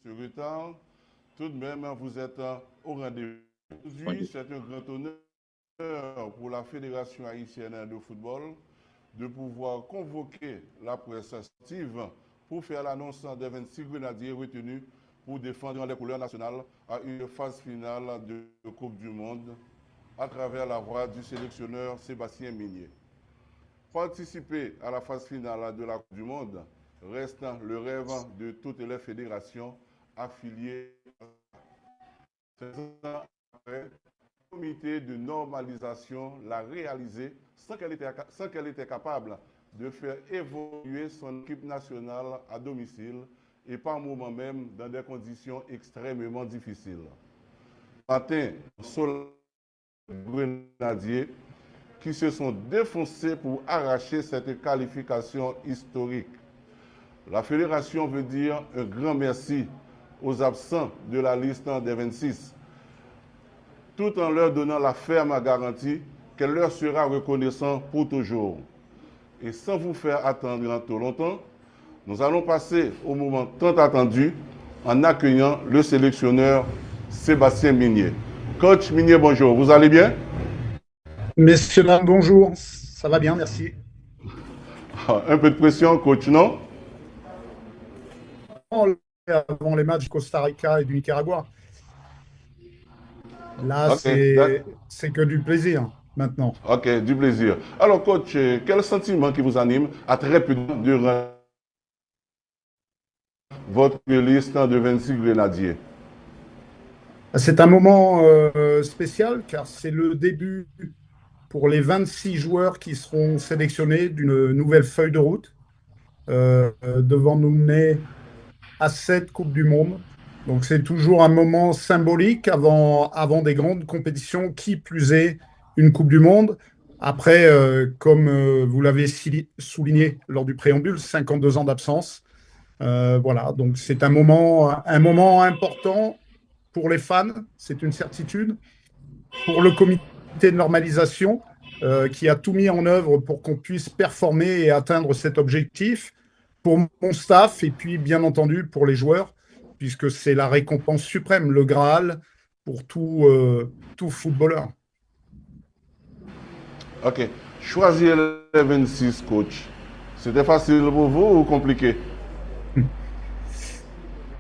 ce retard. Tout de même, vous êtes au rendez-vous. Aujourd'hui, c'est un grand honneur pour la Fédération haïtienne de football de pouvoir convoquer la presse sportive pour faire l'annonce des 26 grenadiers retenus pour défendre les couleurs nationales à une phase finale de Coupe du Monde à travers la voix du sélectionneur Sébastien Minier. Participer à la phase finale de la Coupe du Monde reste le rêve de toutes les fédérations affiliées. 16 ans après, le comité de normalisation l'a réalisé sans qu'elle était capable de faire évoluer son équipe nationale à domicile et par moments même dans des conditions extrêmement difficiles. Matin, Sol Grenadiers qui se sont défoncés pour arracher cette qualification historique. La fédération veut dire un grand merci aux absents de la liste des 26, tout en leur donnant la ferme garantie qu'elle leur sera reconnaissante pour toujours. Et sans vous faire attendre trop longtemps, nous allons passer au moment tant attendu en accueillant le sélectionneur Sébastien Minier. Coach Minier, bonjour, vous allez bien? Messieurs, dames, bonjour, ça va bien, merci. Un peu de pression, coach, non? Avant les matchs du Costa Rica et du Nicaragua. Là, Okay, c'est que du plaisir maintenant. Ok, du plaisir. Alors, coach, quel sentiment qui vous anime à très peu de temps durant votre liste de 26 grenadiers? C'est un moment spécial car c'est le début pour les 26 joueurs qui seront sélectionnés d'une nouvelle feuille de route devant nous mener à cette Coupe du Monde. Donc c'est toujours un moment symbolique avant des grandes compétitions, qui plus est une Coupe du Monde. Après, comme vous l'avez souligné lors du préambule, 52 ans d'absence. Voilà, donc c'est un moment important pour les fans, c'est une certitude. Pour le comité de normalisation, qui a tout mis en œuvre pour qu'on puisse performer et atteindre cet objectif. Pour mon staff et puis bien entendu pour les joueurs, puisque c'est la récompense suprême, le Graal pour tout footballeur. Ok. Choisir les 26 coachs, c'était facile pour vous ou compliqué?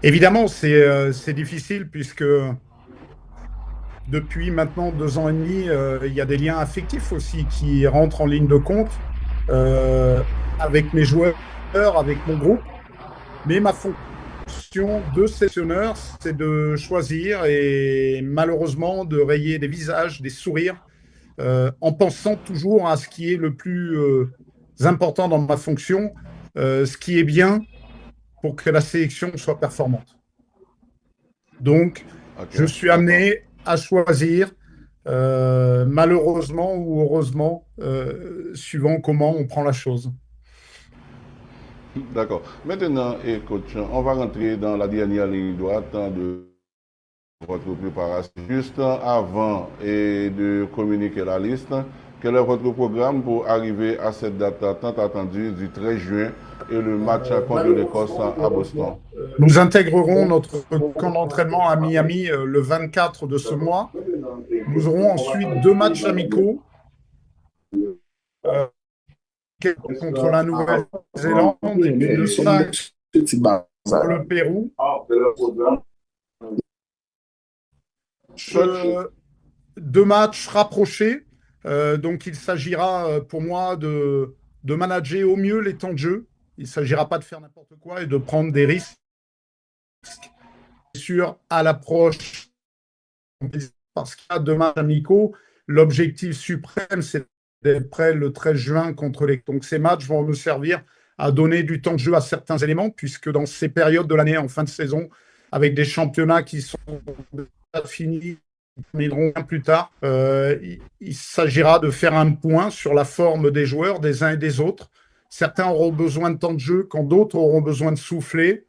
Évidemment, c'est difficile puisque depuis maintenant 2 ans et demi, il y a des liens affectifs aussi qui rentrent en ligne de compte avec mes joueurs, avec mon groupe. Mais ma fonction de sélectionneur, c'est de choisir et malheureusement de rayer des visages, des sourires, en pensant toujours à ce qui est le plus important dans ma fonction, ce qui est bien pour que la sélection soit performante. Donc, je suis amené à choisir, malheureusement ou heureusement, suivant comment on prend la chose. D'accord. Maintenant, coach, on va rentrer dans la dernière ligne droite de votre préparation. Juste avant de communiquer la liste, quel est votre programme pour arriver à cette date tant attendue du 13 juin et le match contre l'Écosse à Boston? Nous intégrerons notre camp d'entraînement à Miami le 24 de ce mois. Nous aurons ensuite 2 matchs amicaux contre la Nouvelle-Zélande et puis le 5 pour le Pérou. 2 matchs rapprochés. Donc il s'agira pour moi de manager au mieux les temps de jeu. Il ne s'agira pas de faire n'importe quoi et de prendre des risques sur à l'approche, parce qu'il y a 2 matchs amicaux. L'objectif suprême, c'est d'être prêt le 13 juin contre les... Donc ces matchs vont me servir à donner du temps de jeu à certains éléments, puisque dans ces périodes de l'année, en fin de saison, avec des championnats qui sont finis, termineront bien plus tard, il s'agira de faire un point sur la forme des joueurs, des uns et des autres. Certains auront besoin de temps de jeu, quand d'autres auront besoin de souffler.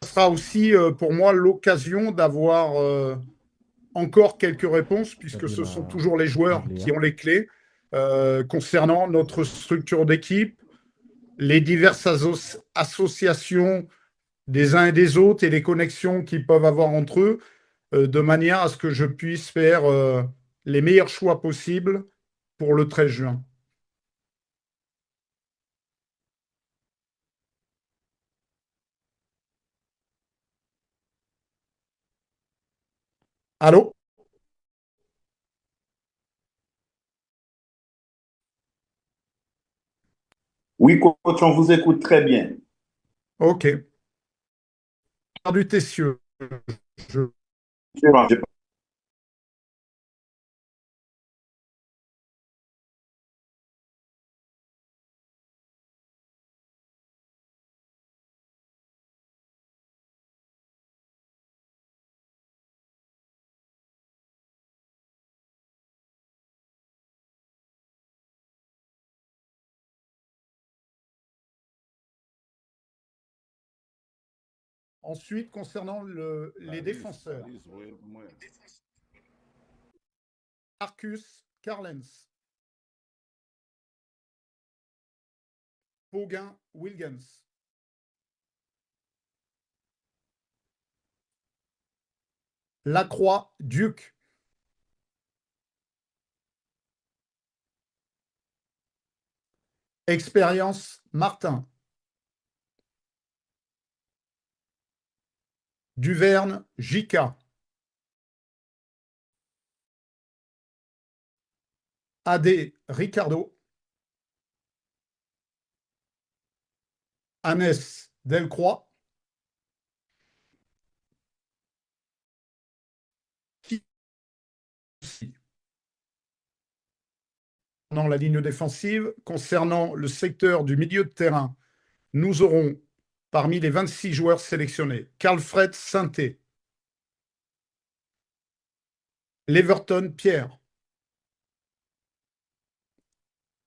Ce sera aussi pour moi l'occasion d'avoir encore quelques réponses, puisque ce sont toujours les joueurs qui ont les clés concernant notre structure d'équipe, les diverses associations des uns et des autres et les connexions qu'ils peuvent avoir entre eux, de manière à ce que je puisse faire les meilleurs choix possibles pour le 13 juin. Allô? Oui, coach, on vous écoute très bien. Ok. Perdu tes cieux. Je- Ensuite, concernant les défenseurs, Alice, oui, moi. Arcus Carlens, Poguin Wilgens, Lacroix Duc, Expérience Martin, Duverne J.K., AD Ricardo, Annès Delcroix, dans la ligne défensive. Concernant le secteur du milieu de terrain, nous aurons parmi les 26 joueurs sélectionnés Carlfred Sainté, Leverton Pierre,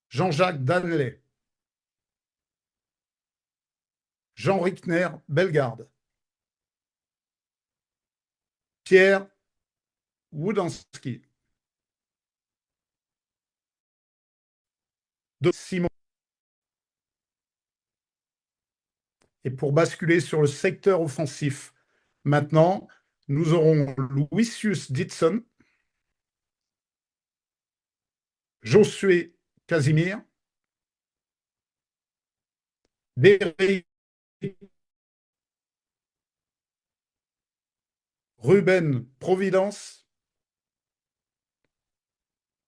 Jean-Jacques Danley, Jean Rickner Bellegarde, Pierre Woodanski, de Simon. Et pour basculer sur le secteur offensif, maintenant, nous aurons Lucius Ditson, Josué Casimir, Derrick Ruben Providence,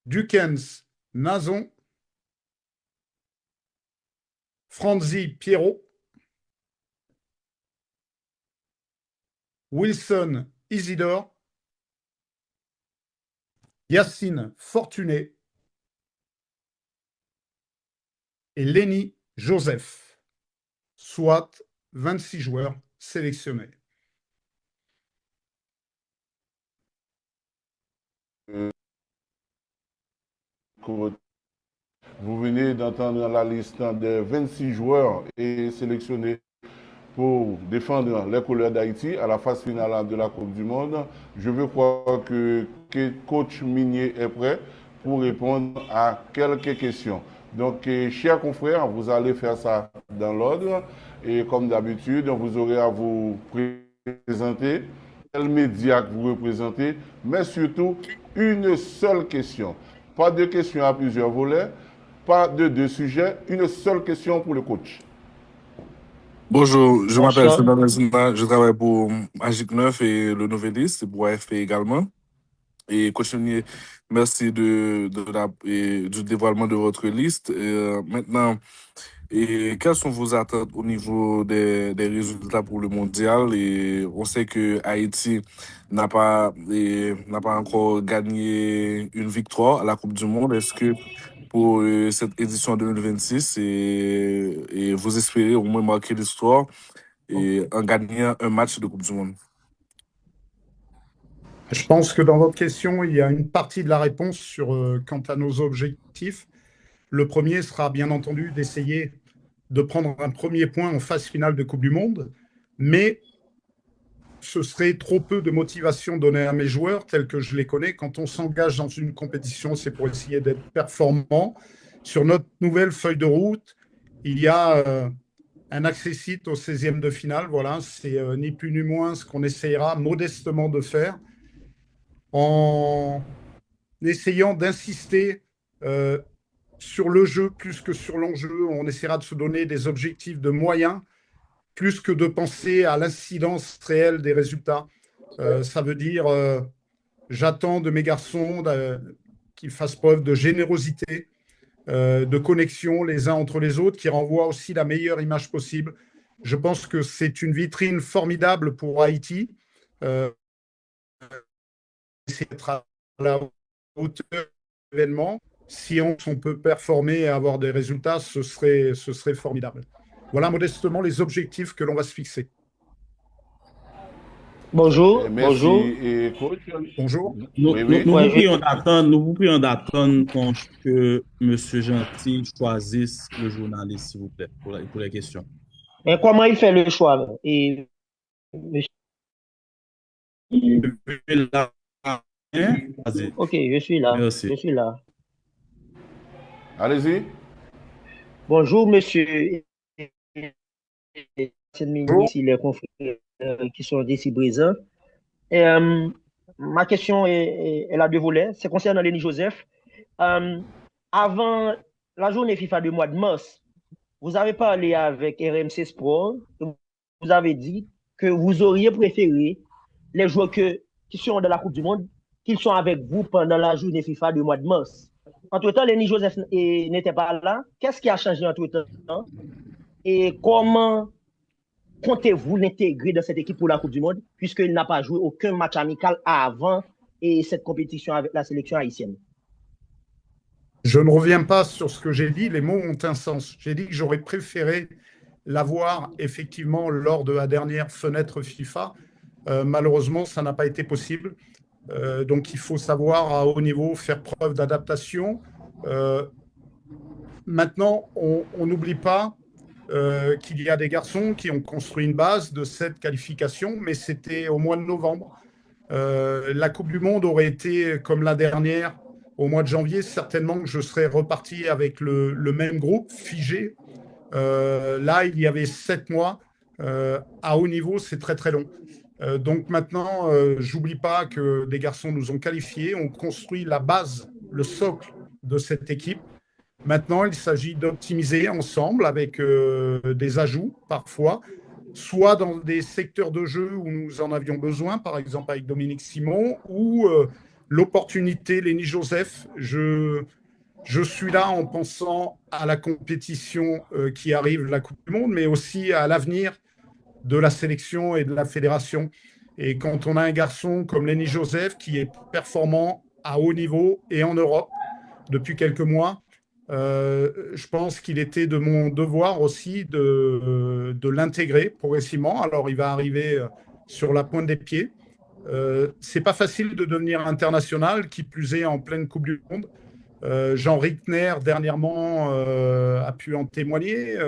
Dukens Nazon, Franzi Pierrot, Wilson Isidore, Yacine Fortuné et Lenny Joseph, soit 26 joueurs sélectionnés. Vous venez d'entendre la liste des 26 joueurs et sélectionnés pour défendre les couleurs d'Haïti à la phase finale de la Coupe du Monde. Je veux croire que coach Minier est prêt pour répondre à quelques questions. Donc, chers confrères, vous allez faire ça dans l'ordre. Et comme d'habitude, vous aurez à vous présenter, quel média que vous représentez, mais surtout une seule question. Pas de questions à plusieurs volets, pas de deux sujets, une seule question pour le coach. Bonjour, je m'appelle Bonsoir. Sébastien Messina, je travaille pour Magic 9 et le Noveliste, et pour AFP également. Et continuez, merci du dévoilement de votre liste. Maintenant, quelles sont vos attentes au niveau des résultats pour le mondial? Et on sait que Haïti n'a pas encore gagné une victoire à la Coupe du Monde. Est-ce que pour cette édition 2026, et vous espérez au moins marquer l'histoire et en gagnant un match de Coupe du Monde? Je pense que dans votre question, il y a une partie de la réponse quant à nos objectifs. Le premier sera bien entendu d'essayer de prendre un premier point en phase finale de Coupe du Monde, mais ce serait trop peu de motivation donnée à mes joueurs tels que je les connais. Quand on s'engage dans une compétition, c'est pour essayer d'être performant. Sur notre nouvelle feuille de route, il y a un accessite au 16e de finale. Voilà, c'est ni plus ni moins ce qu'on essayera modestement de faire en essayant d'insister sur le jeu plus que sur l'enjeu. On essaiera de se donner des objectifs de moyens plus que de penser à l'incidence réelle des résultats. Ça veut dire, j'attends de mes garçons qu'ils fassent preuve de générosité, de connexion les uns entre les autres, qui renvoient aussi la meilleure image possible. Je pense que c'est une vitrine formidable pour Haïti. C'est d'être à la hauteur de l'événement. Si on peut performer et avoir des résultats, ce serait formidable. Voilà modestement les objectifs que l'on va se fixer. Bonjour, Merci, bonjour. et coach. Bonjour. Oui, oui. Nous Ouais, vous prions d'attendre que M. Gentil choisisse le journaliste, s'il vous plaît, pour les questions. Mais comment il fait le choix? Et, monsieur- Levez la main. Vas-y. ok, je suis là. Merci. Je suis là. Allez-y. Bonjour, monsieur. Ici, les confrères qui sont ici présents. Et, ma question elle a deux volets. C'est concernant Lenny Joseph. Avant la journée FIFA du mois de mars, vous avez parlé avec RMC Sport. Vous avez dit que vous auriez préféré les joueurs qui sont dans la Coupe du Monde, qu'ils soient avec vous pendant la journée FIFA du mois de mars. Entre-temps, Lenny Joseph n'était pas là. Qu'est-ce qui a changé entre-temps? Et comment comptez-vous l'intégrer dans cette équipe pour la Coupe du Monde, puisqu'il n'a pas joué aucun match amical avant et cette compétition avec la sélection haïtienne? Je ne reviens pas sur ce que j'ai dit, les mots ont un sens. J'ai dit que j'aurais préféré l'avoir effectivement lors de la dernière fenêtre FIFA. Malheureusement, ça n'a pas été possible. Donc il faut savoir à haut niveau faire preuve d'adaptation. Maintenant, on n'oublie pas qu'il y a des garçons qui ont construit une base de cette qualification, mais c'était au mois de novembre. La Coupe du Monde aurait été comme la dernière au mois de janvier, certainement que je serais reparti avec le même groupe, figé. Là, il y avait 7 mois. À haut niveau, c'est très très long. Donc maintenant, j'oublie pas que des garçons nous ont qualifiés, ont construit la base, le socle de cette équipe. Maintenant, il s'agit d'optimiser ensemble avec des ajouts parfois, soit dans des secteurs de jeu où nous en avions besoin, par exemple avec Dominique Simon, ou l'opportunité, Lenny Joseph. Je suis là en pensant à la compétition qui arrive, la Coupe du Monde, mais aussi à l'avenir de la sélection et de la fédération. Et quand on a un garçon comme Lenny Joseph qui est performant à haut niveau et en Europe depuis quelques mois, je pense qu'il était de mon devoir aussi de l'intégrer progressivement. Alors, il va arriver sur la pointe des pieds. C'est pas facile de devenir international, qui plus est en pleine Coupe du Monde. Jean Rickner, dernièrement, a pu en témoigner.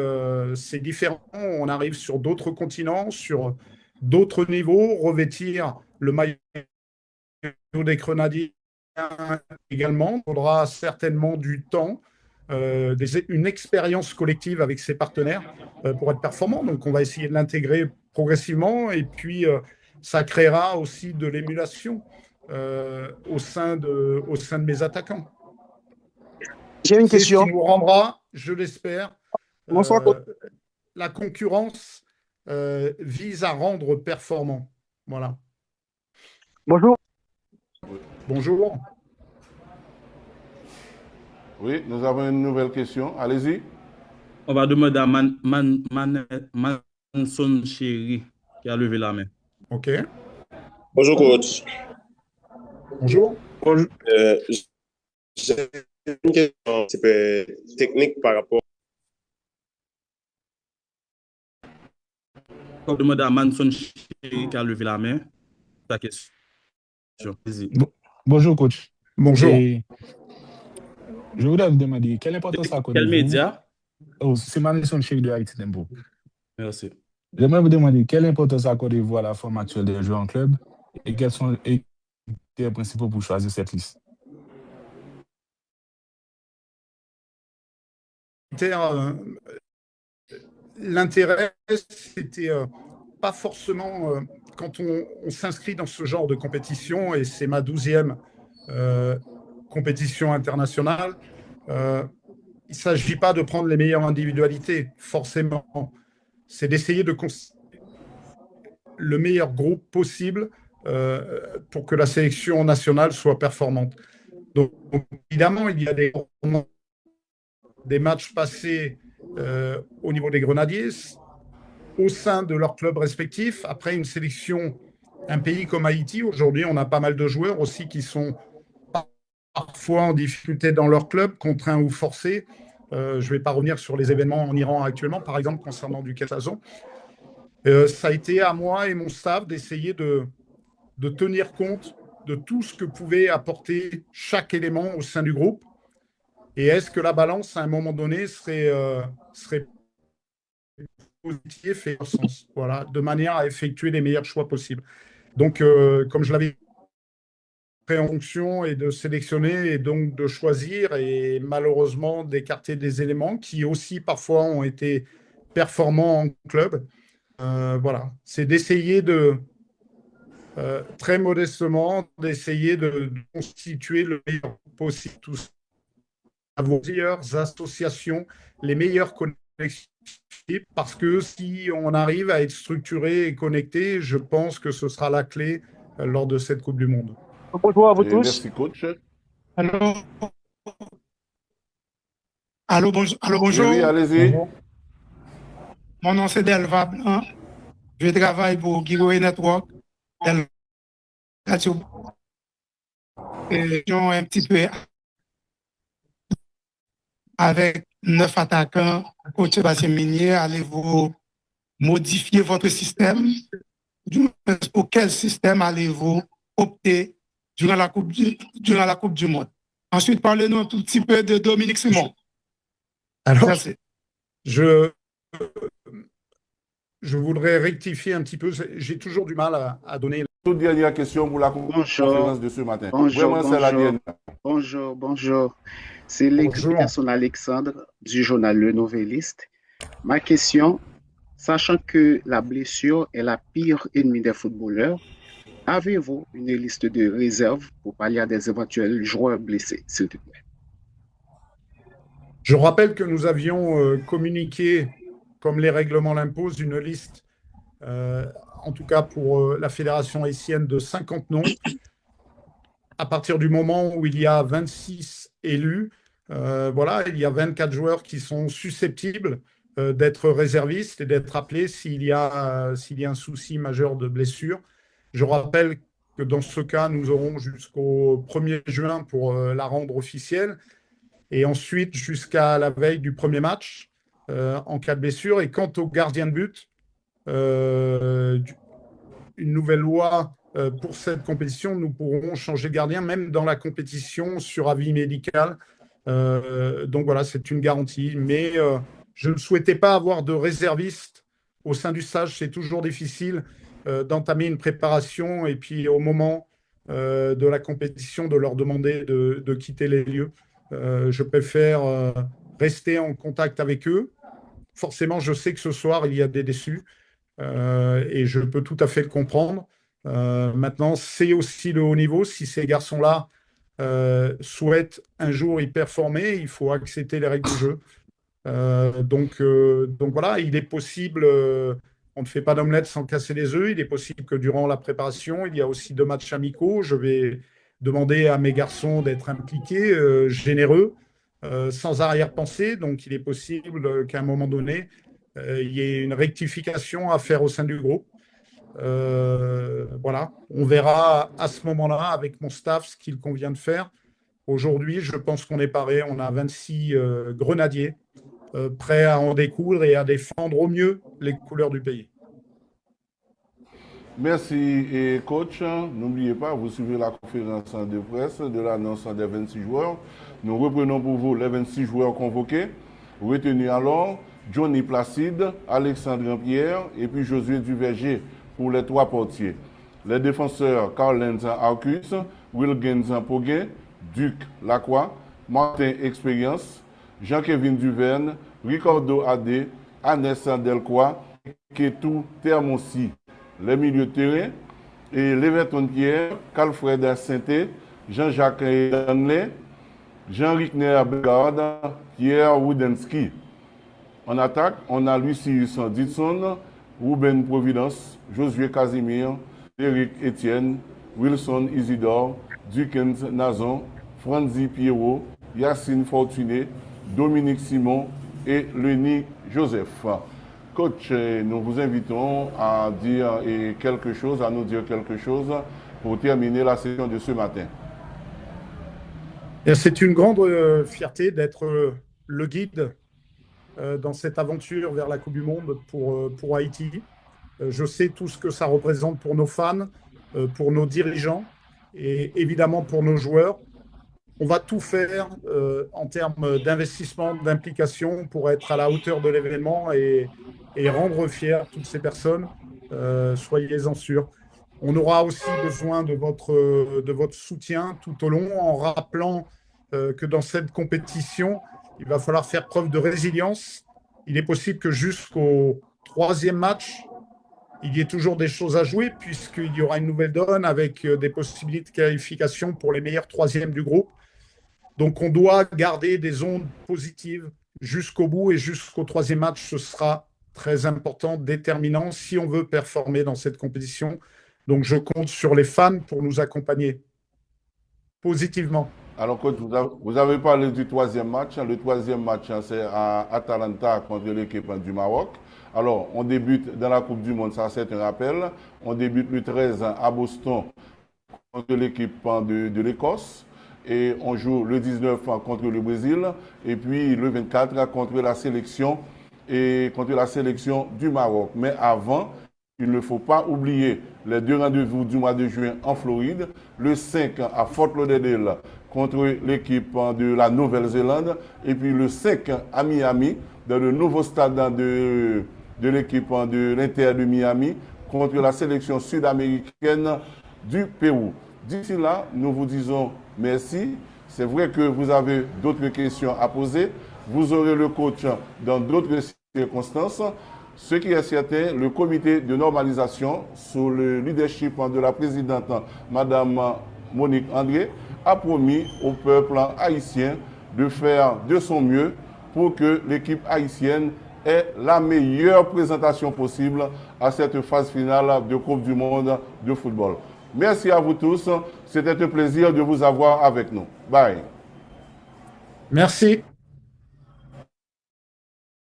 C'est différent. On arrive sur d'autres continents, sur d'autres niveaux. Revêtir le maillot des Grenadiers également. Il faudra certainement du temps, une expérience collective avec ses partenaires pour être performant. Donc, on va essayer de l'intégrer progressivement. Et puis, ça créera aussi de l'émulation au sein de mes attaquants. J'ai une question. Ce qui nous rendra, je l'espère, la concurrence vise à rendre performant. Voilà. Bonjour. Bonjour. Oui, nous avons une nouvelle question. Allez-y. On va demander à Manson Chéri qui a levé la main. OK. Bonjour, coach. Bonjour. J'ai une question un petit peu technique par rapport. On va demander à Manson Chéri qui a levé la main. Ta question. Bonjour, coach. Bonjour. Et je voudrais vous demander quelle importance accordez-vous. Quel média? Oh, c'est Manson Chéri de Haïti Tempo. Merci. J'aimerais vous demander quelle importance accordez-vous à la forme actuelle des joueurs en club et quels sont les critères principaux pour choisir cette liste. l'intérêt, c'était pas forcément quand on s'inscrit dans ce genre de compétition, et c'est ma 12e compétition internationale, il ne s'agit pas de prendre les meilleures individualités, forcément. C'est d'essayer de constituer le meilleur groupe possible pour que la sélection nationale soit performante. Donc, évidemment, il y a des matchs passés au niveau des Grenadiers, au sein de leurs clubs respectifs. Après une sélection, un pays comme Haïti, aujourd'hui, on a pas mal de joueurs aussi qui sont parfois en difficulté dans leur club, contraints ou forcés. Je ne vais pas revenir sur les événements en Iran actuellement, par exemple, concernant du Qassazon. Ça a été à moi et mon staff d'essayer de tenir compte de tout ce que pouvait apporter chaque élément au sein du groupe. Et est-ce que la balance, à un moment donné, serait positive et en sens, voilà, de manière à effectuer les meilleurs choix possibles. Donc, comme je l'avais fait en fonction et de sélectionner et donc de choisir et malheureusement d'écarter des éléments qui aussi parfois ont été performants en club. Voilà, c'est d'essayer très modestement, d'essayer de constituer le meilleur possible, tous vos meilleures associations, les meilleures connexions, parce que si on arrive à être structuré et connecté, je pense que ce sera la clé lors de cette Coupe du Monde. Bonjour à vous tous. Merci, coach. Allô, bonjour. Oui, allez-y. Mon nom c'est Delva Blanc. Je travaille pour Giveaway Network. Et un petit peu avec 9 attaquants, coach Sébastien Minier, allez-vous modifier votre système? Pour quel système allez-vous opter durant la Coupe du Monde? Ensuite, parlez-nous un tout petit peu de Dominique Simon. Alors, merci. Je voudrais rectifier un petit peu. J'ai toujours du mal à donner. Toute dernière question pour la conférence de ce matin. Bonjour. C'est l'explication Alexandre du journal Le Noveliste. Ma question, sachant que la blessure est la pire ennemie des footballeurs, avez-vous une liste de réserve pour pallier à des éventuels joueurs blessés, s'il te plaît? Je rappelle que nous avions communiqué, comme les règlements l'imposent, une liste, en tout cas pour la Fédération haïtienne, de 50 noms. À partir du moment où il y a 26 élus, voilà, il y a 24 joueurs qui sont susceptibles d'être réservistes et d'être appelés s'il y a un souci majeur de blessure. Je rappelle que dans ce cas, nous aurons jusqu'au 1er juin pour la rendre officielle et ensuite jusqu'à la veille du premier match en cas de blessure. Et quant au gardien de but, une nouvelle loi pour cette compétition, nous pourrons changer de gardien même dans la compétition sur avis médical. Donc voilà, c'est une garantie. Mais je ne souhaitais pas avoir de réservistes au sein du stage. C'est toujours difficile d'entamer une préparation et puis au moment de la compétition de leur demander de quitter les lieux. Je préfère rester en contact avec eux. Forcément, je sais que ce soir, il y a des déçus et je peux tout à fait le comprendre. Maintenant, c'est aussi le haut niveau. Si ces garçons-là souhaitent un jour y performer, il faut accepter les règles du jeu. Donc voilà, il est possible, on ne fait pas d'omelette sans casser les œufs, il est possible que durant la préparation, il y a aussi 2 matchs amicaux. Je vais demander à mes garçons d'être impliqués, généreux, sans arrière-pensée. Donc il est possible qu'à un moment donné, il y ait une rectification à faire au sein du groupe. Voilà, on verra à ce moment-là avec mon staff ce qu'il convient de faire. Aujourd'hui, je pense qu'on est paré, on a 26 grenadiers prêts à en découdre et à défendre au mieux les couleurs du pays. Merci et coach. N'oubliez pas, vous suivez la conférence de presse de l'annonce des 26 joueurs. Nous reprenons pour vous les 26 joueurs convoqués. Retenus alors, Johnny Placide, Alexandre Pierre et puis Josué Duverger pour les 3 portiers. Les défenseurs Carl-Lenz Arcus, Wilgens Poguin, Duc Lacroix, Martin Expérience, Jean-Kévin Duverne, Ricardo Adé, Agnès Delcroix, Ketou Termonsi. Les milieux de terrain, et Leverton Pierre, Calfred Sainté, Jean-Jacques Danley, Jean-Rickner Begard, Pierre Wudensky. En attaque, on a Lucius Ditson, Ruben Providence, Josué Casimir, Eric Etienne, Wilson Isidore, Dukens Nazon, Franzi Pierrot, Yacine Fortuné, Dominique Simon et Lenny Joseph. Coach, nous vous invitons à dire quelque chose, à nous dire quelque chose pour terminer la session de ce matin. C'est une grande fierté d'être le guide dans cette aventure vers la Coupe du Monde pour Haïti. Je sais tout ce que ça représente pour nos fans, pour nos dirigeants et évidemment pour nos joueurs. On va tout faire en termes d'investissement, d'implication pour être à la hauteur de l'événement et rendre fiers toutes ces personnes. Soyez-en sûrs. On aura aussi besoin de votre soutien tout au long en rappelant que dans cette compétition, il va falloir faire preuve de résilience. Il est possible que jusqu'au 3e match, il y ait toujours des choses à jouer puisqu'il y aura une nouvelle donne avec des possibilités de qualification pour les meilleurs 3e du groupe. Donc, on doit garder des ondes positives jusqu'au bout et jusqu'au 3e match. Ce sera très important, déterminant si on veut performer dans cette compétition. Donc, je compte sur les fans pour nous accompagner positivement. Alors, coach, vous avez parlé du 3e match. Le 3e match, c'est à Atalanta contre l'équipe du Maroc. Alors, on débute dans la Coupe du Monde, ça c'est un rappel. On débute le 13 à Boston contre l'équipe de l'Écosse. Et on joue le 19 contre le Brésil. Et puis le 24 contre la sélection du Maroc. Mais avant, il ne faut pas oublier les 2 rendez-vous du mois de juin en Floride. Le 5 à Fort Lauderdale contre l'équipe de la Nouvelle-Zélande. Et puis le 5 à Miami, dans le nouveau stade de l'équipe de l'Inter de Miami, contre la sélection sud-américaine du Pérou. D'ici là, nous vous disons merci. C'est vrai que vous avez d'autres questions à poser. Vous aurez le coach dans d'autres circonstances. Ce qui est certain, le comité de normalisation, sous le leadership de la présidente, Madame Monique André, a promis au peuple haïtien de faire de son mieux pour que l'équipe haïtienne ait la meilleure présentation possible à cette phase finale de Coupe du Monde de football. Merci à vous tous. C'était un plaisir de vous avoir avec nous. Bye. Merci.